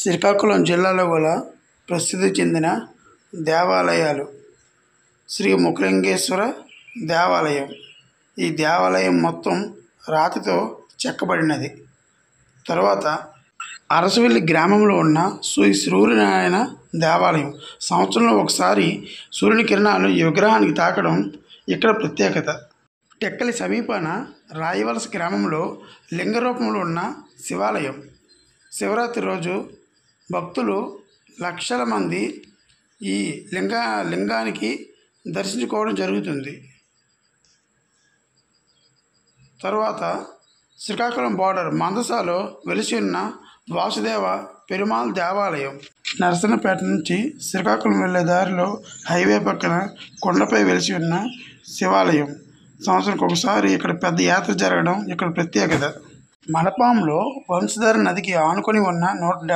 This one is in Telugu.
శ్రీకాకుళం జిల్లాలో గల ప్రసిద్ధి చెందిన దేవాలయాలు శ్రీ ముఖలింగేశ్వర దేవాలయం. ఈ దేవాలయం మొత్తం రాతితో చెక్కబడినది. తర్వాత అరసవెల్లి గ్రామంలో ఉన్న శ్రీ సూర్యనారాయణ దేవాలయం. సంవత్సరంలో ఒకసారి సూర్యుని కిరణాలు ఈ విగ్రహానికి తాకడం ఇక్కడ ప్రత్యేకత. టెక్కలి సమీపాన రాయవలస గ్రామంలో లింగ రూపంలో ఉన్న శివాలయం. శివరాత్రి రోజు భక్తులు లక్షల మంది ఈ లింగానికి దర్శించుకోవడం జరుగుతుంది. తర్వాత శ్రీకాకుళం బోర్డర్ మందసాలో వెలిసి ఉన్న వాసుదేవ పెరుమాళ్ దేవాలయం. నరసన్నపేట నుంచి శ్రీకాకుళం వెళ్ళే దారిలో హైవే పక్కన కొండపై వెలిసి ఉన్న శివాలయం. సంవత్సరానికి ఒకసారి ఇక్కడ పెద్ద యాత్ర జరగడం ఇక్కడ ప్రత్యేకత. మలపాంలో వంశధార నదికి ఆనుకొని ఉన్న 170